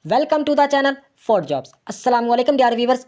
Welcome to the channel for jobs. अस्सलाम वालेकुम dear viewers.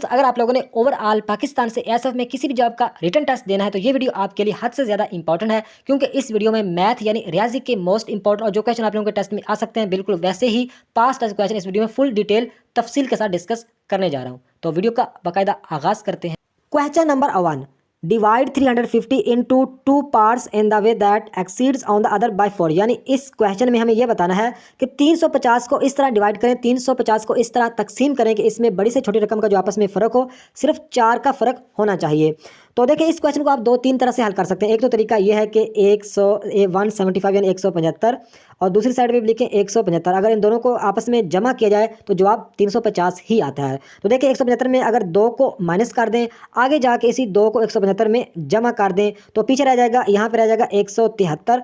अगर आप लोगों ने ओवरऑल पाकिस्तान से एसएफ में किसी भी जॉब का रिटन टेस्ट देना है तो ये वीडियो आपके लिए हद से ज़्यादा इंपॉर्टेंट है, क्योंकि इस वीडियो में मैथ यानी रियाजी के मोस्ट इंपॉर्टेंट और जो क्वेश्चन आप लोगों के टेस्ट में आ सकते हैं बिल्कुल वैसे ही पास टेस्ट क्वेश्चन इस वीडियो में फुल डिटेल तफसील के साथ डिस्कस करने जा रहा हूँ। तो वीडियो का बाकायदा आगाज़ करते हैं। Question number 1, divide 350 into 2 parts in the way that exceeds on the other by 4। यानी इस क्वेश्चन में हमें यह बताना है कि 350 को इस तरह डिवाइड करें, 350 को इस तरह तकसीम करें कि इसमें बड़ी से छोटी रकम का जो आपस में फ़र्क हो सिर्फ 4 का फ़र्क होना चाहिए। तो देखिए इस क्वेश्चन को आप 2-3 तरह से हल कर सकते हैं। एक तो तरीका यह है कि 175 यानी 175 और दूसरी साइड में भी लिखें 175। अगर इन दोनों को आपस में जमा किया जाए तो जवाब 350 ही आता है। तो देखिए 175 में अगर 2 को माइनस कर दें, आगे जाके इसी 2 को 175 में जमा कर दें तो पीछे रह जाएगा, यहाँ पे रह जाएगा 173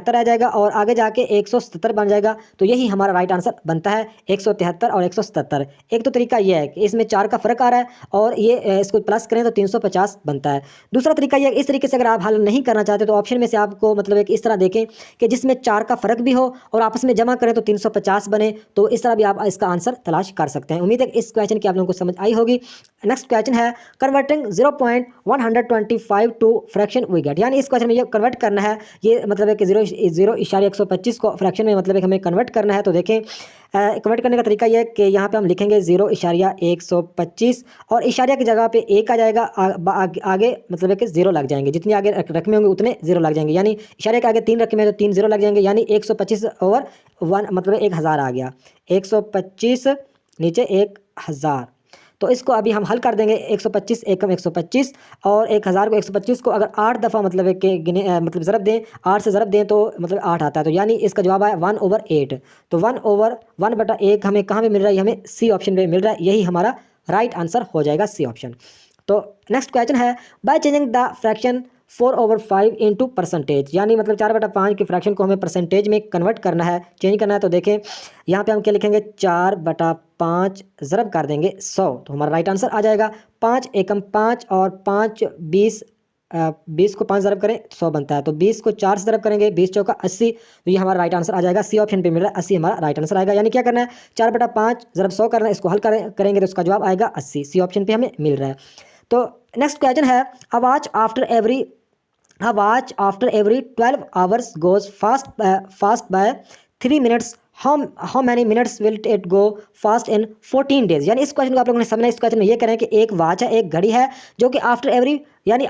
रह जाएगा और आगे जाके 177 बन जाएगा। तो यही हमारा राइट आंसर बनता है 173 और 177। एक तो तरीका यह है कि इसमें 4 का फ़र्क आ रहा है और ये इसको प्लस करें तो 350 बनता है। दूसरा तरीका यह, इस तरीके से अगर आप हल नहीं करना चाहते तो ऑप्शन में से आपको मतलब एक इस तरह देखें कि जिसमें 4 का फ़र्क भी हो और आपस में जमा करें तो 350 बने। तो इस तरह भी आप इसका आंसर तलाश कर सकते हैं। उम्मीद है कि इस क्वेश्चन की आप लोगों को समझ आई होगी। नेक्स्ट क्वेश्चन है converting 0.125 to fraction we get. यानी इस क्वेश्चन में ये कन्वर्ट करना है, ये मतलब है कि 0.125 को फ्रैक्शन में मतलब हमें कन्वर्ट करना है। तो देखें कन्वर्ट करने का तरीका यह है कि यहाँ पे हम लिखेंगे 0.125 और इशारिया की जगह पे 1 आ जाएगा, आगे मतलब है कि 0 लग जाएंगे। जितनी आगे रकमें होंगे उतने 0 लग जाएंगे। यानी इशारे के आगे 3 रकमें तो 3 0 लग जाएंगे। यानी 125 ओवर 1 मतलब 1000 आ गया। 125 नीचे 1000। तो इसको अभी हम हल कर देंगे। 125 एकम 125 और 1000 को 125 को अगर 8 दफ़ा मतलब है कि मतलब ज़रब दें, 8 से ज़रब दें तो मतलब 8 आता है। तो यानी इसका जवाब आया 1/8। तो 1/1/1 हमें कहाँ पे मिल रहा है? हमें सी ऑप्शन पे मिल रहा है। यही हमारा राइट आंसर हो जाएगा, सी ऑप्शन। तो नेक्स्ट क्वेश्चन है by changing the fraction 4/5 into percentage. यानी मतलब 4/5 के फ्रैक्शन को हमें परसेंटेज में कन्वर्ट करना है, चेंज करना है। तो देखें यहाँ पे हम क्या लिखेंगे, 4/5 ज़रब कर देंगे 100। तो हमारा राइट आंसर आ जाएगा 5 एकम 5 और 5 20 20 को 5 ज़रब करें 100 बनता है। तो 20 को 4 से ज़रब करेंगे 20 चौका 80। तो ये हमारा राइट आंसर आ जाएगा, सी ऑप्शन पे मिल रहा है 80 हमारा राइट आंसर आएगा। यानी क्या करना है, 4/5 ज़रब 100 करना है, इसको हल करेंगे तो इसका जवाब आएगा 80। सी ऑप्शन पे हमें मिल रहा है। तो नेक्स्ट क्वेश्चन है a watch after every 12 hours goes fast by 3 minutes. How many minutes will it go fast in 14 days? यानी इस क्वेश्चन को आप लोगों ने समझना। इस क्वेश्चन में ये कह रहे हैं कि एक वॉच है, एक घड़ी है जो कि आफ्टर एवरी यानी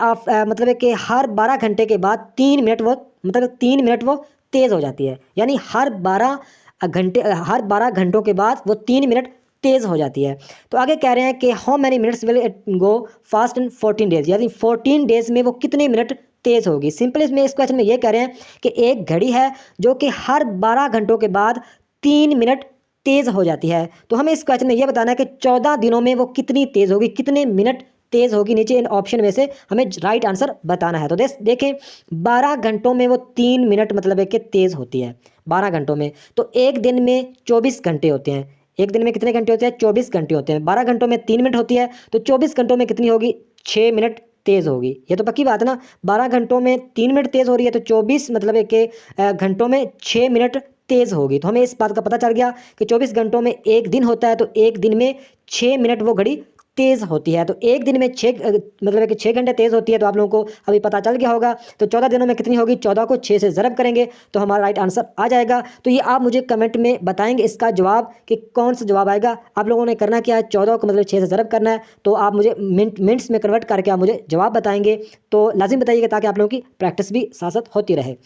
मतलब है कि हर 12 घंटे के बाद 3 मिनट वो मतलब 3 मिनट वो तेज़ हो जाती है। यानी हर 12 घंटों के बाद वो 3 मिनट तेज़ हो जाती है। तो आगे कह रहे हैं कि how many minutes will it go fast in 14 days. यानी 14 डेज में वो कितने मिनट तेज़ होगी। सिंपल इसमें इस क्वेश्चन में ये कह रहे हैं कि एक घड़ी है जो कि हर 12 घंटों के बाद 3 मिनट तेज़ हो जाती है। तो हमें इस क्वेश्चन में ये बताना है कि 14 दिनों में वो कितनी तेज़ होगी, कितने मिनट तेज़ होगी। नीचे इन ऑप्शन में से हमें राइट आंसर बताना है। तो देखें 12 घंटों में वो 3 मिनट मतलब है कि तेज़ होती है 12 घंटों में। तो एक दिन में 24 घंटे होते हैं। एक दिन में कितने घंटे होते हैं? 24 घंटे होते हैं। 12 घंटों में 3 मिनट होती है तो 24 घंटों में कितनी होगी? 6 मिनट तेज़ होगी। ये तो पक्की बात है ना। 12 घंटों में 3 मिनट तेज़ हो रही है तो 24 मतलब है कि घंटों में 6 मिनट तेज़ होगी। तो हमें इस बात का पता चल गया कि 24 घंटों में एक दिन होता है तो एक दिन में 6 मिनट वो घड़ी तेज़ होती है। तो एक दिन में 6 मतलब है कि 6 घंटे तेज़ होती है। तो आप लोगों को अभी पता चल गया होगा। तो 14 दिनों में कितनी होगी? 14 को 6 से ज़रब करेंगे तो हमारा राइट आंसर आ जाएगा। तो ये आप मुझे कमेंट में बताएंगे इसका जवाब कि कौन सा जवाब आएगा। आप लोगों ने करना क्या है, 14 को मतलब 6 से ज़रब करना है। तो आप मुझे मिनट्स में कन्वर्ट करके आप मुझे जवाब बताएंगे। तो लाजिम बताइएगा ताकि आप लोगों की प्रैक्टिस भी साथ साथ होती रहे।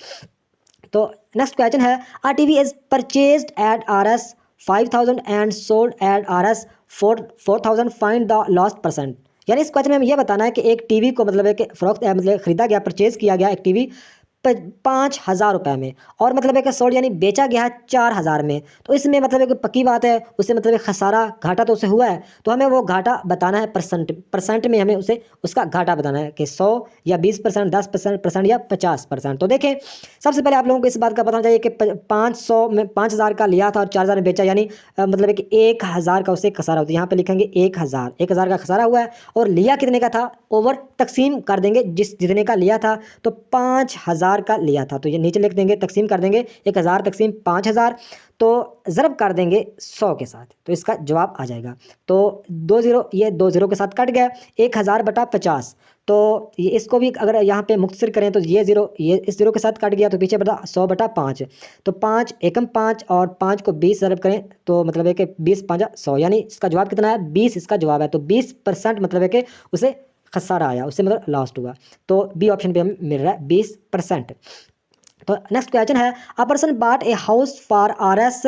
तो नेक्स्ट क्वेश्चन है a TV is purchased at RS 5000 and sold at RS 4000, find the lost percent. यानी इस क्वेश्चन में हमें यह बताना है कि एक टीवी को मतलब है कि फरोख्त मतलब खरीदा गया, परचेज किया गया एक टीवी 5000 रुपये में और मतलब है कि सोल्ड यानी बेचा गया है 4000 में। तो इसमें मतलब है कि पक्की बात है उससे मतलब है खसारा घाटा तो उसे हुआ है। तो हमें वो घाटा बताना है परसेंट में हमें उसे उसका घाटा बताना है कि 100 या 20%, 10% या 50%। तो देखें सबसे पहले आप लोगों को इस बात का पता चाहिए कि 500 में 5000 का लिया था और 4000 में बेचा, यानी मतलब है कि 1000 का उसे खसारा होता है। यहाँ पे लिखेंगे 1000 का खसारा हुआ है और लिया कितने का था ओवर तकसीम कर देंगे जितने का लिया था। तो 5000 1000 का लिया था, तो ये नीचे लिख देंगे, तकसीम कर देंगे 1000 तकसीम 5000, तो ज़रब कर देंगे 100 के साथ, तो इसका जवाब आ जाएगा। तो 2 ज़ीरो, ये 2 ज़ीरो के साथ कट गया, 1000 बटा 50, तो ये इसको भी अगर यहाँ पे मुख्तसर करें तो ये ज़ीरो, ये इस ज़ीरो के साथ कट गया, तो पीछे बटा 100 बटा 5, तो 5 एकम 5 और 5 को 20 ज़रब करें तो मतलब है कि 20 5 100, यानी इसका जवाब कितना है, 20 इसका जवाब है। तो 20% मतलब है कि उसे खसारा आया, उससे मतलब लॉस्ट हुआ। तो बी ऑप्शन पे हमें मिल रहा है 20%। तो नेक्स्ट क्वेश्चन है, a person bought a house for RS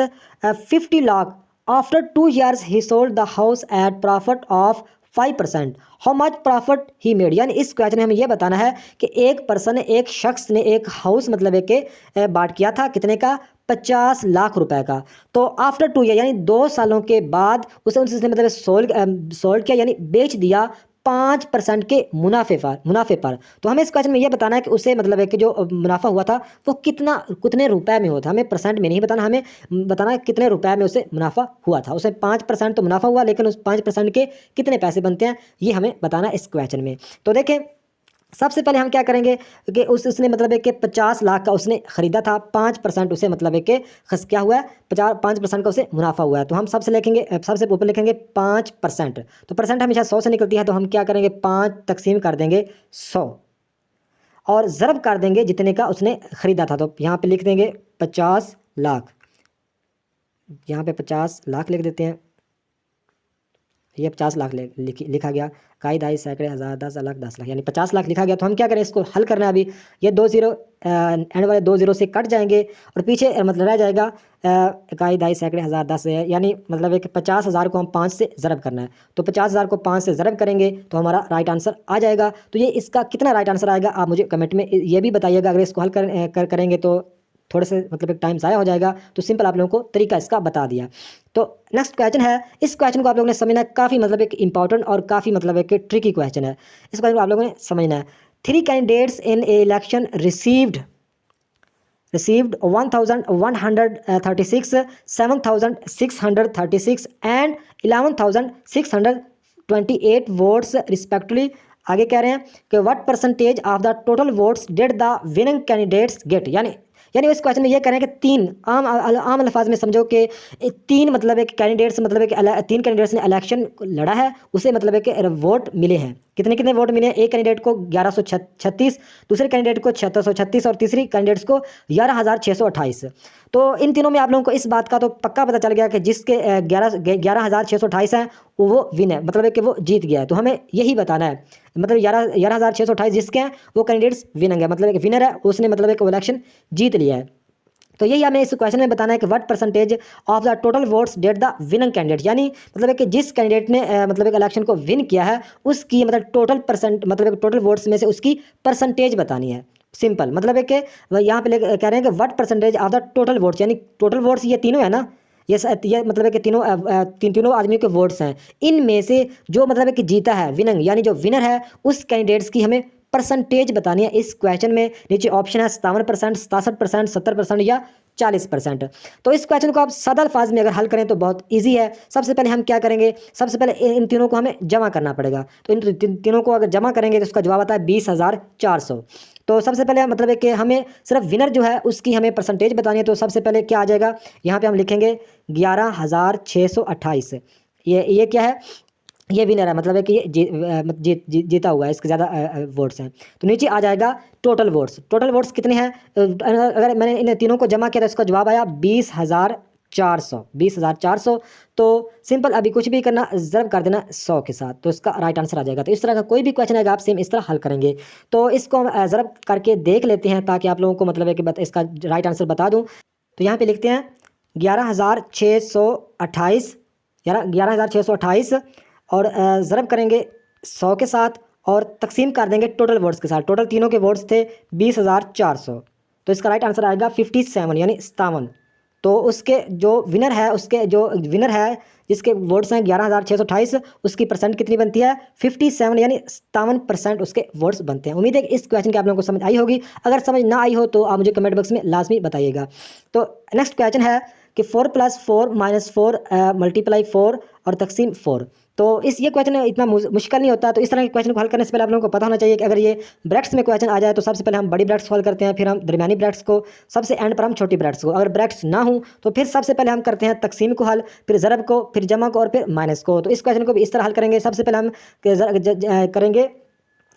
50 lakh, after 2 years he sold the house at profit of 5%, how much profit he made. यानी इस क्वेश्चन में हमें यह बताना है कि एक पर्सन ने, एक शख्स ने एक हाउस मतलब है कि बाट किया था, कितने का, 50 लाख रुपए का। तो आफ्टर 2 ईयर यानी 2 सालों के बाद उसे उसने मतलब सोल्ड किया, यानी बेच दिया 5% के मुनाफे पर। तो हमें इस क्वेश्चन में यह बताना है कि उसे मतलब है कि जो मुनाफा हुआ था वो कितने रुपए में हुआ था। हमें परसेंट में नहीं बताना, हमें बताना है कितने रुपए में उसे मुनाफा हुआ था। उसे 5% तो मुनाफा हुआ, लेकिन उस 5% के कितने पैसे बनते हैं ये हमें बताना है इस क्वेश्चन में। तो देखें, सबसे पहले हम क्या करेंगे कि उसने मतलब है कि 50 लाख का उसने ख़रीदा था, 5% उसे मतलब है कि क्या हुआ है, 5% का उसे मुनाफा हुआ है। तो हम सबसे लिखेंगे, सबसे ऊपर लिखेंगे 5%, तो परसेंट हमेशा 100 से निकलती है, तो हम क्या करेंगे, 5 तकसीम कर देंगे 100 और ज़रब कर देंगे जितने का उसने ख़रीदा था। तो यहाँ पे लिख देंगे 50 लाख, यहाँ पे 50 लाख लिख देते हैं, ये 50 लाख लिखा गया, काई दाई सैकड़े हज़ार 10 लाख 10 लाख, यानी 50 लाख लिखा गया। तो हम क्या करें, इसको हल करना है अभी। ये 2 ज़ीरो एंड वाले 2 ज़ीरो से कट जाएंगे और पीछे मतलब रह जाएगा काई दाई सैकड़े हज़ार 10, यानी मतलब है कि 50,000 को हम 5 से ज़रब करना है। तो 50,000 को 5 से ज़रब करेंगे तो हमारा राइट आंसर आ जाएगा। तो ये इसका कितना राइट आंसर आएगा आप मुझे कमेंट में ये भी बताइएगा। अगर इसको हल करेंगे तो थोड़े से मतलब एक टाइम ज़ाया हो जाएगा, तो सिंपल आप लोगों को तरीका इसका बता दिया। तो नेक्स्ट क्वेश्चन है, इस क्वेश्चन को आप लोगों ने समझना है, काफ़ी मतलब एक इंपॉर्टेंट और काफ़ी मतलब एक ट्रिकी क्वेश्चन है। इस क्वेश्चन को आप लोगों ने समझना है। 3 candidates in a election received 1136, 7636 and 11628 votes respectively. आगे कह रहे हैं कि what percentage of the total votes did the winning candidates get. यानी इस क्वेश्चन में ये कह रहे हैं कि तीन आम अल्फाज में समझो कि तीन मतलब एक कैंडिडेट्स मतलब एक तीन कैंडिडेट्स ने इलेक्शन लड़ा है, उसे मतलब है कि वोट मिले हैं। कितने वोट मिले हैं? एक कैंडिडेट को 1136, दूसरे कैंडिडेट को 7636 और तीसरी कैंडिडेट्स को 11628। तो इन तीनों में आप लोगों को इस बात का तो पक्का पता चल गया कि जिसके 11628 हैं वो विन है, मतलब है कि वो जीत गया है। तो हमें यही बताना है, मतलब 11628 जिसके हैं वो कैंडिडेट्स विनर है, मतलब एक विनर है, उसने मतलब एक इलेक्शन जीत लिया है। तो यही हमें इस क्वेश्चन में बताना है कि what percentage of the total votes did the winning candidate, यानी मतलब है कि जिस कैंडिडेट ने मतलब एक इलेक्शन को विन किया है उसकी मतलब टोटल परसेंट मतलब टोटल वोट्स में से उसकी परसेंटेज बतानी है। सिंपल मतलब है कि यहाँ पे कह रहे हैं कि what percentage of the total votes, यानी टोटल वोट्स ये तीनों है ना, ये मतलब है कि तीनों आदमियों के वोट्स हैं, इनमें से जो मतलब है कि जीता है विनिंग, यानी जो विनर है उस कैंडिडेट्स की हमें परसेंटेज बतानी है। इस क्वेश्चन में नीचे ऑप्शन है 57%, 67%, 70% या 40%। तो इस क्वेश्चन को आप सादा अल्फाज में अगर हल करें तो बहुत इजी है। सबसे पहले हम क्या करेंगे, सबसे पहले इन तीनों को हमें जमा करना पड़ेगा। तो इन तीनों को अगर जमा करेंगे तो उसका जवाब आता है 20,400। तो सबसे पहले मतलब है कि हमें सिर्फ विनर जो है उसकी हमें परसेंटेज बतानी है। तो सबसे पहले क्या आ जाएगा, यहाँ पे हम लिखेंगे 11,628। ये क्या है, ये विनर है, मतलब है कि ये जीता हुआ है, इसके ज़्यादा वोट्स हैं। तो नीचे आ जाएगा टोटल वोट्स, टोटल वोट्स कितने हैं, अगर मैंने इन तीनों को जमा किया तो इसका जवाब आया 20,400। तो सिंपल अभी कुछ भी करना, ज़रब कर देना 100 के साथ, तो इसका राइट आंसर आ जाएगा। तो इस तरह का कोई भी क्वेश्चन आएगा आप सेम इस तरह हल करेंगे। तो इसको हम ज़रब करके देख लेते हैं ताकि आप लोगों को मतलब है कि इसका राइट आंसर बता दूँ। तो यहाँ पर लिखते हैं 11,628, 11,628 और ज़रब करेंगे 100 के साथ और तकसीम कर देंगे टोटल वोट्स के साथ। टोटल तीनों के वोट्स थे 20,400, तो इसका राइट आंसर आएगा 57 यानी 57। तो उसके जो विनर है, जिसके वोट्स हैं 11,628, उसकी परसेंट कितनी बनती है 57, यानी 57% उसके वोट्स बनते हैं। उम्मीद है कि इस क्वेश्चन की आप लोगों को समझ आई होगी। अगर समझ ना आई हो तो आप मुझे कमेंट बॉक्स में लाजमी बताइएगा। तो नेक्स्ट क्वेश्चन है कि 4 + 4 - 4 × 4 और तकसीम 4। तो ये क्वेश्चन इतना मुश्किल नहीं होता। तो इस तरह के क्वेश्चन को हल करने से पहले आप लोगों को पता होना चाहिए कि अगर ये ब्रैकेट्स में क्वेश्चन आ जाए तो सबसे पहले हम बड़ी ब्रैकेट्स सॉल्व करते हैं, फिर हम दरमियानी ब्रैकेट्स को, सबसे एंड पर हम छोटी ब्रैकेट्स को। अगर ब्रैकेट्स ना हो तो फिर सबसे पहले हम करते हैं तकसीम को हल, फिर ज़रब को, फिर जमा को और फिर माइनस को। तो इस क्वेश्चन को भी इस तरह हल करेंगे। सबसे पहले हम करेंगे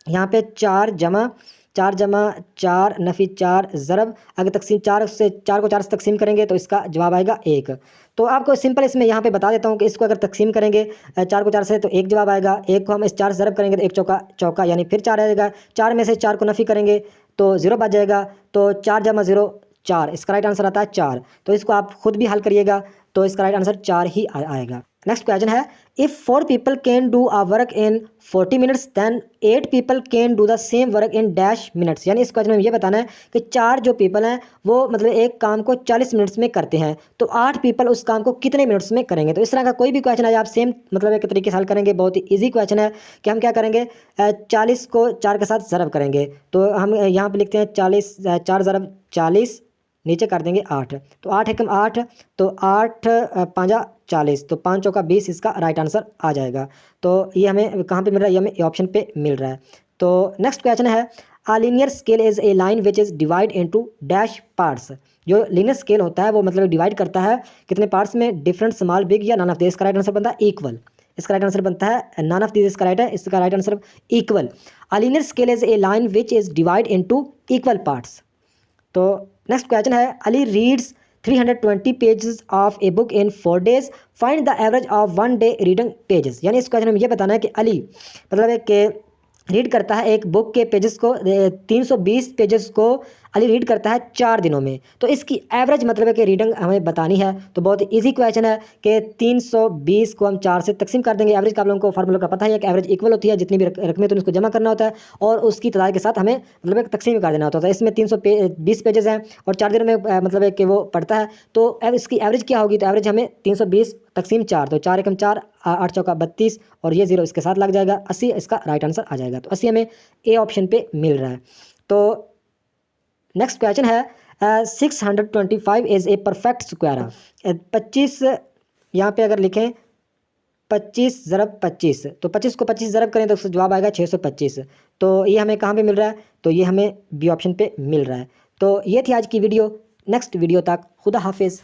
यहाँ पे 4 जमा 4 नफ़ी 4 ज़रब, अगर तकसीम 4 को 4 से तकसीम करेंगे तो इसका जवाब आएगा 1। तो आपको सिंपल इसमें यहाँ पे बता देता हूँ कि इसको अगर तकसीम करेंगे 4 को 4 से तो 1 जवाब आएगा। 1 को हम इस 4 से ज़रब करेंगे तो 1 चौका चौका यानी फिर 4 आएगा। 4 में से 4 को नफ़ी करेंगे तो 0 बच जाएगा। तो 4 जमा 0 4, इसका राइट आंसर आता है 4। तो इसको आप खुद भी हल करिएगा तो इसका राइट आंसर 4 ही आएगा। नेक्स्ट क्वेश्चन है, if 4 people can do a work in 40 minutes then 8 people can do the same work in dash minutes. यानी इस क्वेश्चन में ये बताना है कि 4 जो पीपल हैं वो मतलब एक काम को 40 मिनट्स में करते हैं, तो 8 पीपल उस काम को कितने मिनट्स में करेंगे। तो इस तरह का कोई भी क्वेश्चन है आप सेम मतलब एक तरीके से हल करेंगे। बहुत ही ईजी क्वेश्चन है कि हम क्या करेंगे, 40 को 4 के साथ ज़रब करेंगे। तो हम यहाँ पर लिखते हैं 40 4 ज़रब 40, नीचे कर देंगे 8। तो 8 एकम 8, तो 8 5 40, तो 5 चौका 20 इसका राइट आंसर आ जाएगा। तो ये हमें कहाँ पे मिल रहा है, ये हमें ऑप्शन पे मिल रहा है। तो नेक्स्ट क्वेश्चन है, a linear scale is a line which is divide into dash parts. जो लीनियर स्केल होता है वो मतलब डिवाइड करता है कितने पार्ट्स में, डिफरेंट, स्मॉल, बिग या नॉन ऑफ दिस। इसका राइट आंसर बनता है इक्वल। इसका राइट आंसर बनता है नॉन ऑफ दिस, इसका राइट है, इसका right answer equal. A linear scale is a line which is divide into equal parts. तो नेक्स्ट क्वेश्चन है, Ali reads 320 pages of a book in 4 days, find the average of 1 day reading pages. यानी इस question में ये बताना है कि अली मतलब है कि रीड करता है एक बुक के पेजेस को, 320 पेजेस को अली रीड करता है 4 दिनों में। तो इसकी एवरेज मतलब है कि रीडिंग हमें बतानी है। तो बहुत इजी क्वेश्चन है कि 320 को हम 4 से तकसीम कर देंगे। एवरेज का आप लोगों को फार्मूला का पता है कि एवरेज इक्वल होती है, जितनी भी रकमें तो उसको जमा करना होता है और उसकी तादाद के साथ हमें मतलब एक तकसीम कर देना होता है। इसमें 320 पेजेस हैं और 4 दिनों में मतलब है कि वो पढ़ता है। तो इसकी एवरेज क्या होगी, तो एवरेज हमें 320 तकसीम 4, तो 4 एकम 4, 8 चौका 32 और ये 0 इसके साथ लग जाएगा, 80 इसका राइट आंसर आ जाएगा। तो 80 हमें ए ऑप्शन पे मिल रहा है। तो नेक्स्ट क्वेश्चन है, 625 is a perfect square of 25। यहाँ पे अगर लिखें 25 ज़रब 25, तो 25 को 25 ज़रब करें तो उसका जवाब आएगा 625। तो ये हमें कहाँ पे मिल रहा है, तो ये हमें बी ऑप्शन पे मिल रहा है। तो ये थी आज की वीडियो। नेक्स्ट वीडियो तक खुदा हाफिज़।